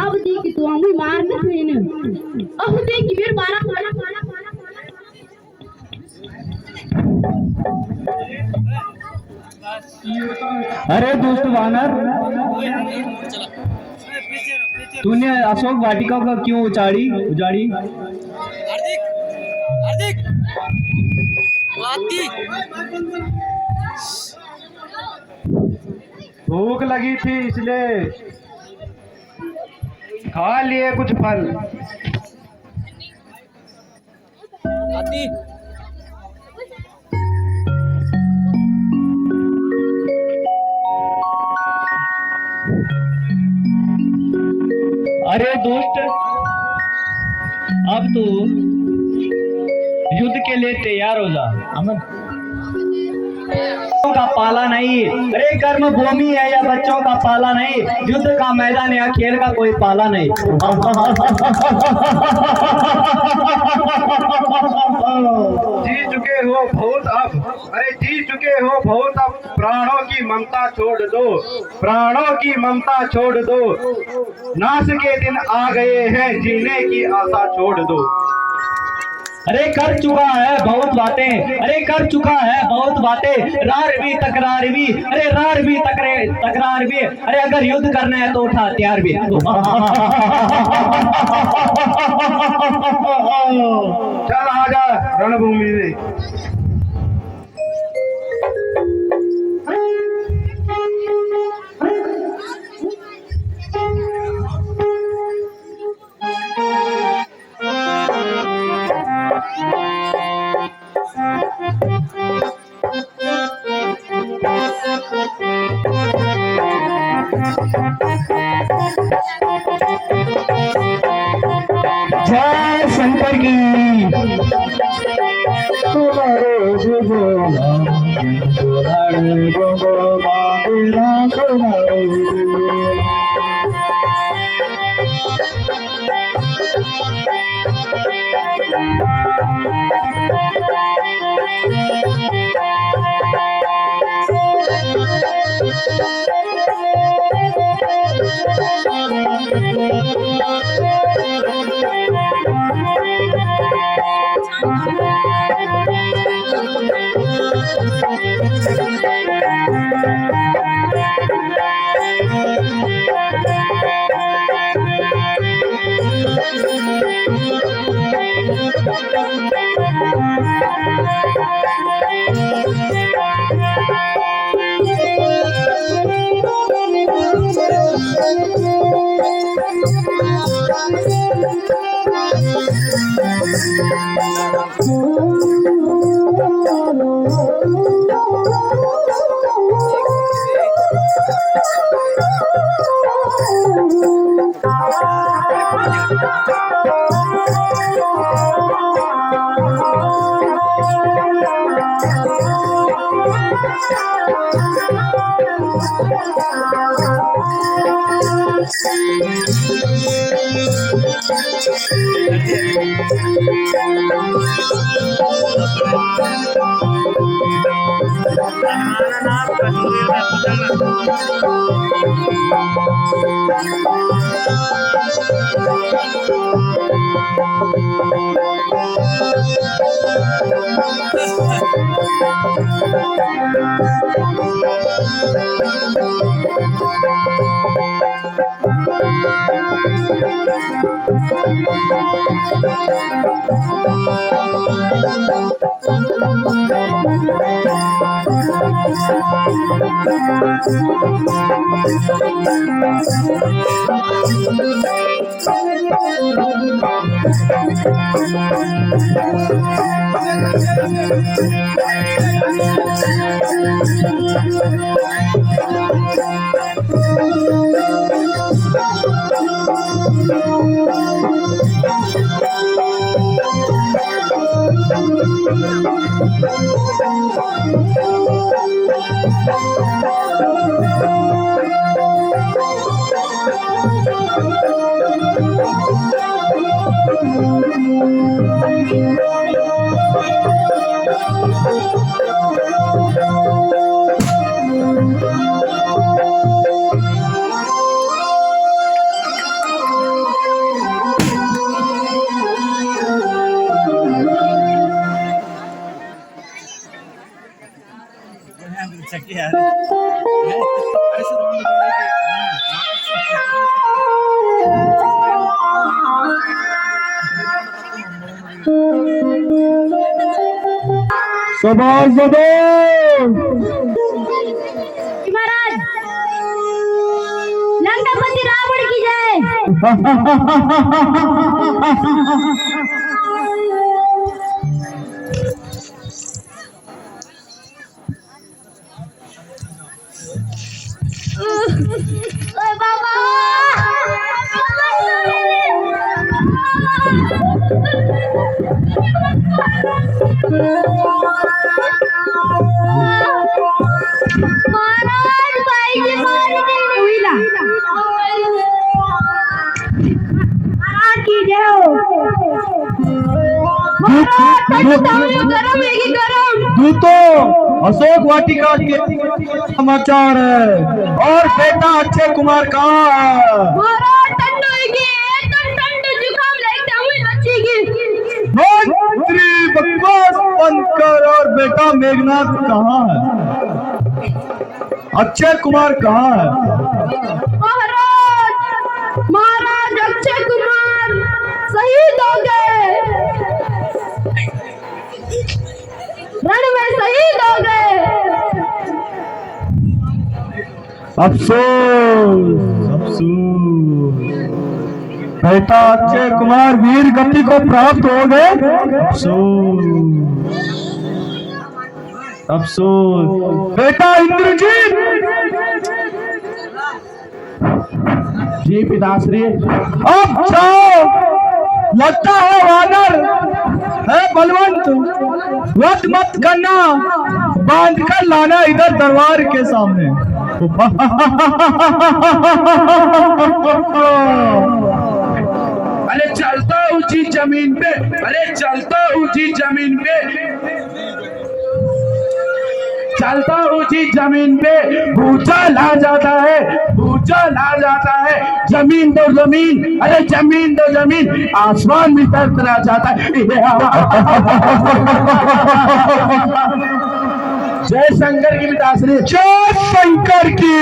अब देख तू हमें मारने थे ना। अब देख फिर मारा मारा मारा अरे दोस्त वानर, तूने अशोक वाटिका का क्यों उजाड़ी? भूख लगी थी इसलिए खा लिए कुछ फल। अरे दोस्त, अब तू युद्ध के लिए तैयार हो जा। अमन का पाला नहीं, अरे कर्म भूमि है या बच्चों का पाला नहीं, युद्ध का मैदान या खेल का कोई पाला नहीं। जी चुके हो बहुत अब, अरे जी चुके हो बहुत अब, प्राणों की ममता छोड़ दो, प्राणों की ममता छोड़ दो, नाश के दिन आ गए हैं, जीने की आशा छोड़ दो। अरे कर चुका है बहुत बातें, अरे कर चुका है बहुत बातें, रार भी तकरार भी, अरे रार भी तकरार भी, अरे अगर युद्ध करना है तो उठा हथियार भी। चल आजा रणभूमि में। जय शंकर की। शाबाश महाराज लंकापति रावण की जय। ओए बाबा महाराज भाई जी मारे हुईला महाराज की जय हो। गरम है कि गरम दूतों अशोक वाटिका के समाचार है और बेटा अक्षय कुमार कहाँ है? महाराज ठंड होगी एकदम ठंड जुकाम लगता हुई बच्ची की। मंत्री बकवास बंद कर और बेटा मेघनाथ कहाँ है? अक्षय कुमार कहाँ है? महाराज महाराज अक्षय कुमार शहीद हो गए रण में शहीद हो गए। अफसोस अफसोस बेटा अक्षय कुमार वीर गति को प्राप्त हो गए। अफसोस अफसोस बेटा इंद्रजीत जी पिताश्री अब जाओ। लगता है वानर है बलवंत वध मत करना बांध कर लाना इधर दरबार के सामने। अरे चलता ऊंची जमीन पे अरे चलता ऊंची जमीन पे चलता ऊंची जमीन पे भूचाल आ जाता है भूचाल आ जाता है। जमीन दो जमीन अरे जमीन दो जमीन आसमान भी तरतरा जाता है। जय शंकर की पिताश्री जय शंकर की।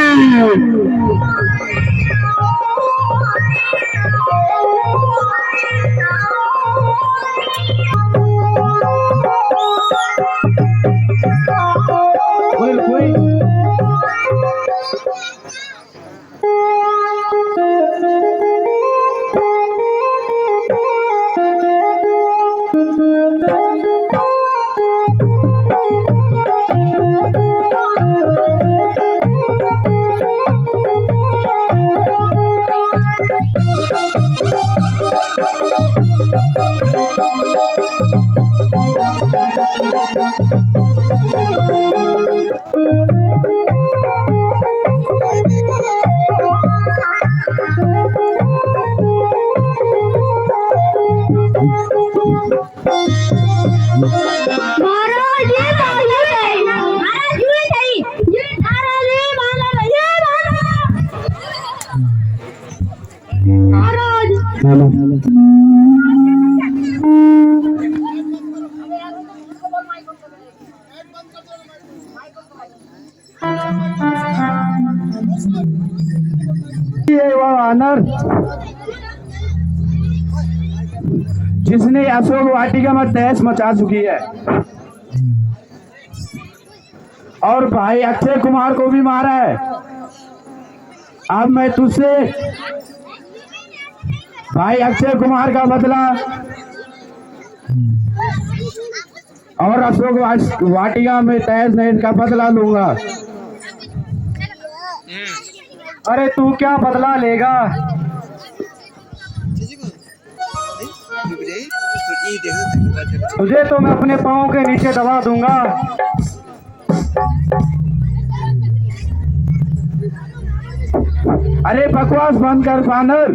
वानर जिसने अशोक वाटिका में तहस मचा चुकी है और भाई अक्षय कुमार को भी मारा है। अब मैं तुझसे भाई अक्षय कुमार का बदला और अशोक वाटिका में तहस नहस का बदला लूंगा। अरे तू क्या बदला लेगा? तुझे तो मैं अपने पाँव के नीचे दबा दूंगा। अरे बकवास बंद कर बानर,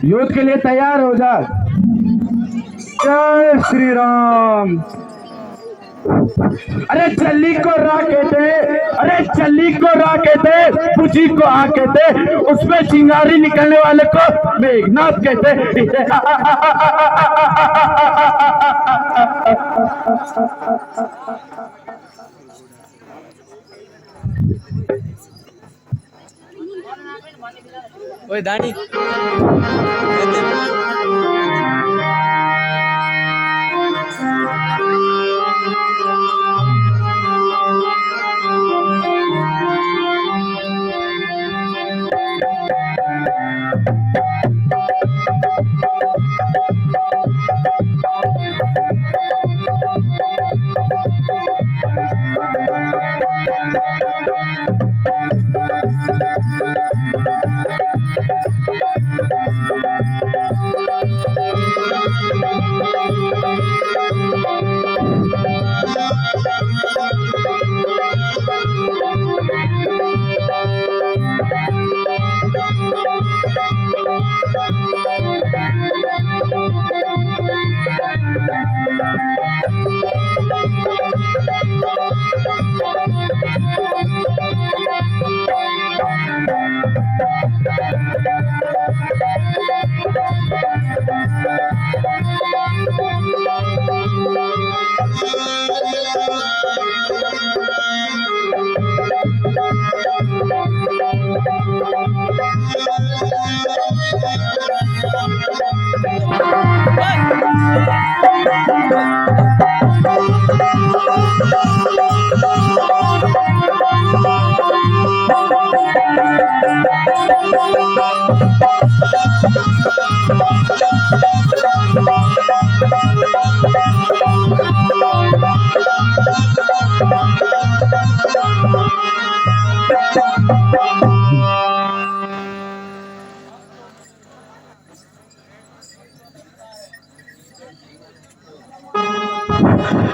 युद्ध के लिए तैयार हो जा। जय श्री राम। अरे चल्ली को राके दे, अरे चल्ली को राके दे, पूजी को आके दे, उसमें चिंगारी निकलने वाले को मेघनाथ कहते। ओए दानी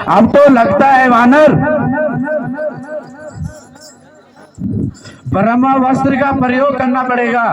अब तो लगता है वानर ब्रह्मास्त्र का प्रयोग करना पड़ेगा।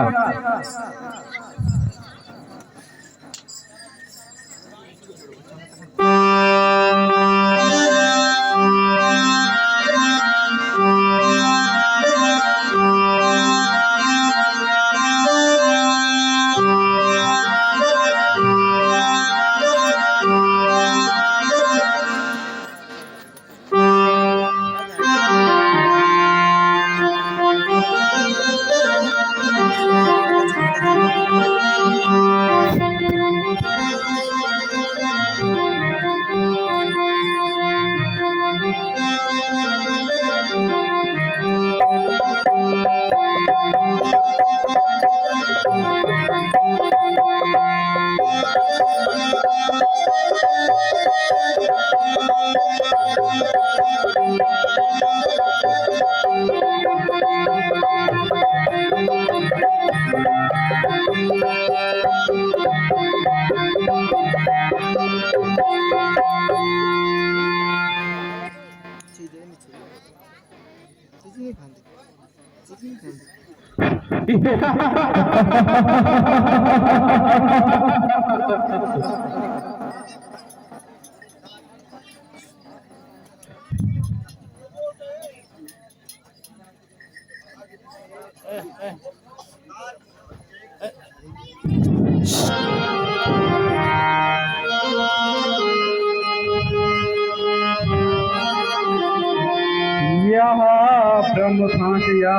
यहाँ ब्रह्म भाषया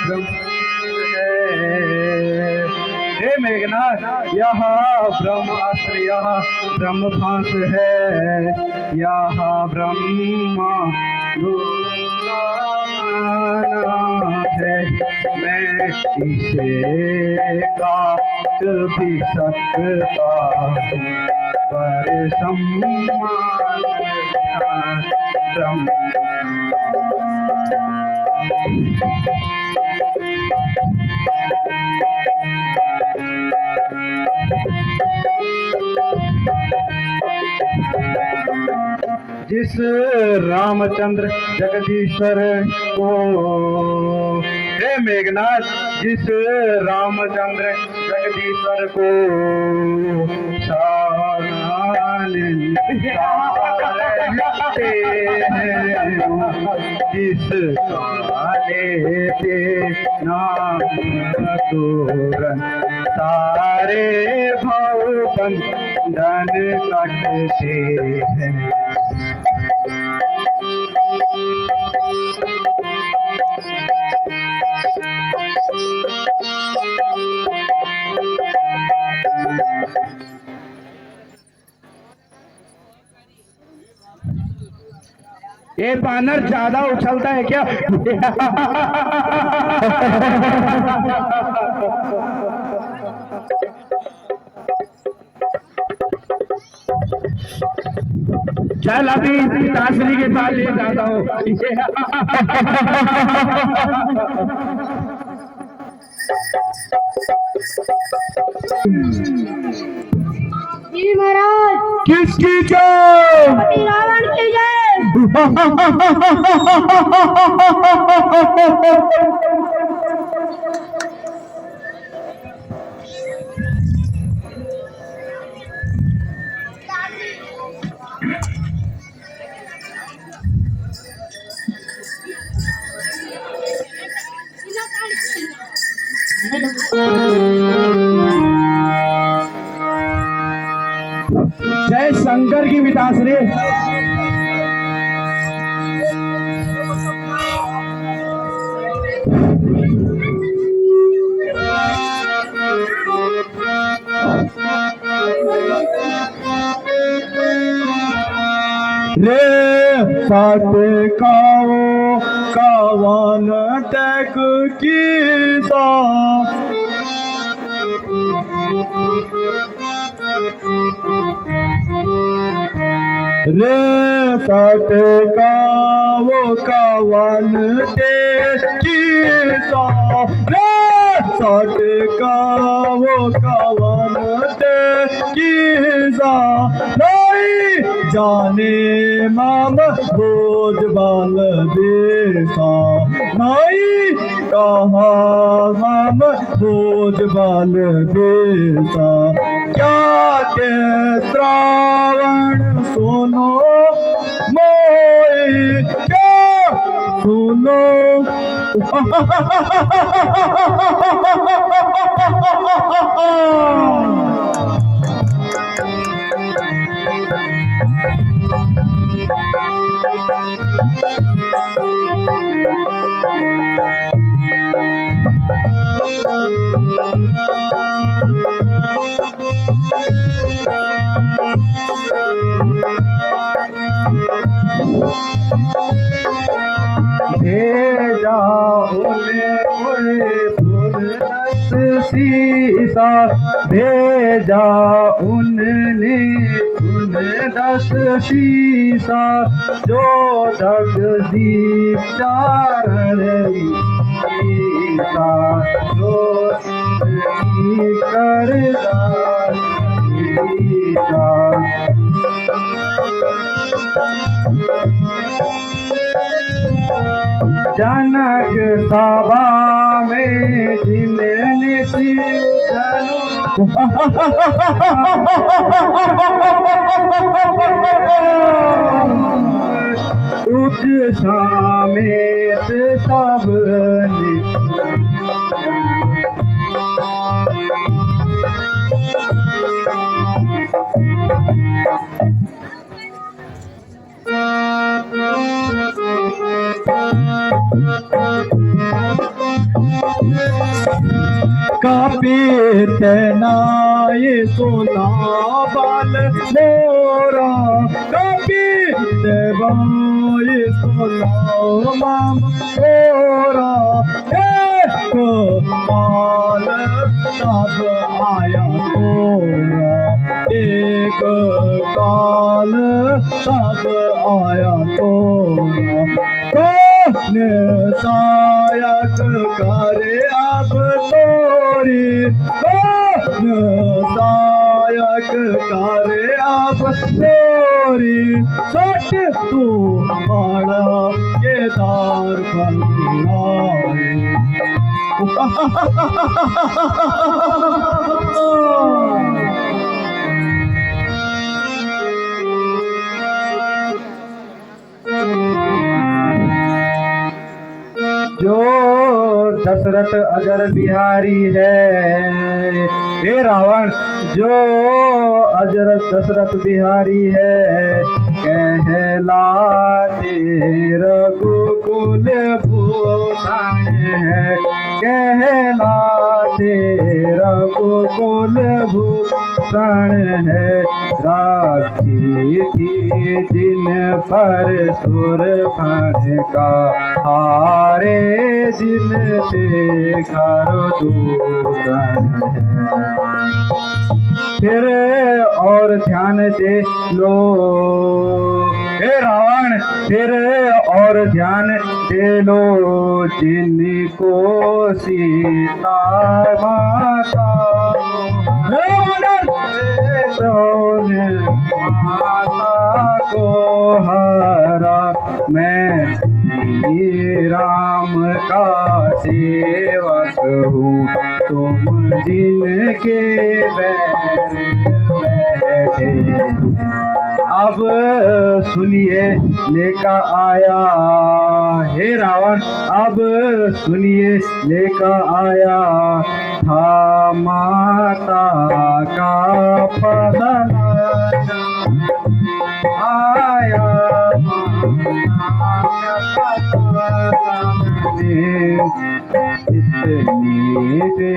ब्रह्म है। यहाँ ब्रह्मास्त्र, यहाँ ब्रह्मभास है, यहाँ ब्रह्मा है। मैं इसे काट भी सकता हूँ, पर सम्मान ब्रह्म। जिस रामचंद्र जगदीश्वर को, हे मेघनाथ, जिस रामचंद्र जगदीश्वर को जिस लेते नाम तोरन सारे भव बंधन कटते हैं। ये बानर ज्यादा उछलता है क्या? चल अभी पिताश्री के पास ले जाता हूँ। जी महाराज। किसकी जय? रावण की जय। जय शंकर की पिताश्री। रे साथे काओ कावन तक की सा, रे साथे काओ कावन ते की सा, रे साथे काओ कावन ते की सा, नहीं जाने माम भोज बाल देसा, नहीं कहा हम भोज बाल देसा। क्या के श्रावण सुनो मोई, क्या सुनो। भेजा शीशा, भेजा उनने उन 10 शीशा, जो जगदीप चारण शीशा, जो करदा शीशा। जनक सभा में जिन्हें उच्च समेत सब कापीत नाये सुना बाल मोरा कभी देवाई सुना माम मोरा एक बाल तब आया तोरा एक काल तब आया तोरा कौन सायक करे अब तोरी कौन सायक करे अब तोरी सट तू बड़ा केदार बनाए जो दशरथ अजर बिहारी है हे रावण जो अजर दशरथ बिहारी है कहलाते रघुकुल भूषण है कहलाते रघुकुल भूषण है राखी थी जिन पर सुर फण का हारे जिन से घर दूषण है फिर और ध्यान दे लो हे रावण फिर और ध्यान दे लो जिनको सीता माता माता को हरा मैं राम का सेवक हूँ तुम जिनके बैठे अब सुनिए लेकर आया हे रावण अब सुनिए लेकर आया था माता का पदन आया इतनी से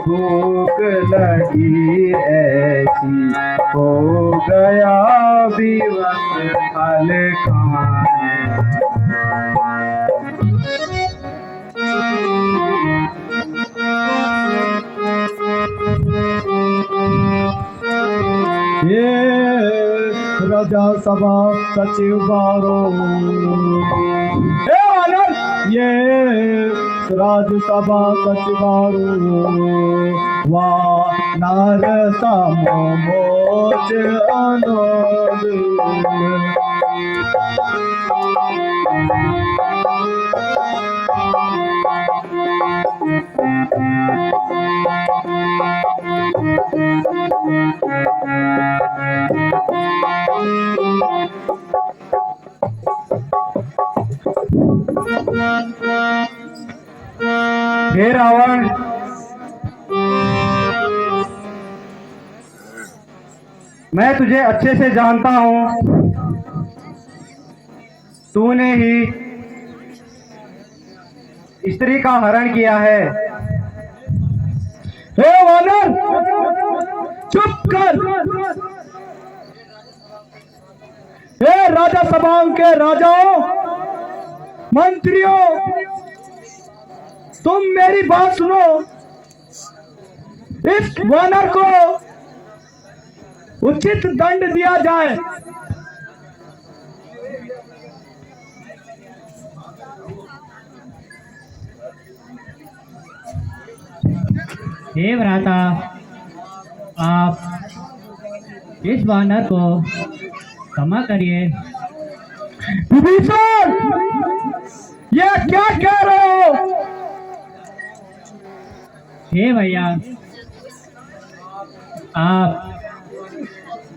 भूख लगी ऐसी हो गया विवश फल खाने ये राजा सभा सचिव बारो ये राज्यसभा सचिवारू वा नार समोच अनोद हे रावण मैं तुझे अच्छे से जानता हूं तूने ही स्त्री का हरण किया है हे वानर चुप कर हे राजा सभाओं के राजाओं मंत्रियों तुम मेरी बात सुनो इस वानर को उचित दंड दिया जाए हे भ्राता आप इस वानर को क्षमा करिए। विभीषण ये क्या कह रहे हो? हे भैया आप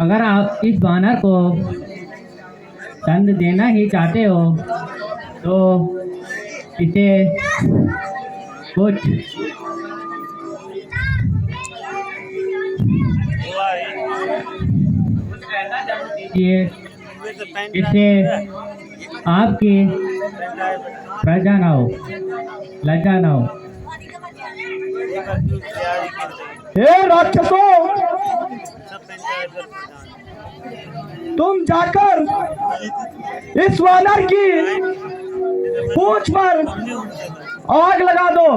अगर आप इस वानर को दंड देना ही चाहते हो तो इसे कुछ दीजिए, इससे आपकी प्रजा ना हो, लज्जा ना हो। हे राक्षसों तुम जाकर इस वानर की पूंछ पर आग लगा दो।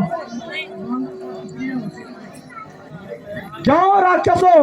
जाओ राक्षसों।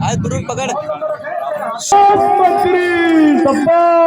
आज गुरु पकड़ मंत्री शपथ।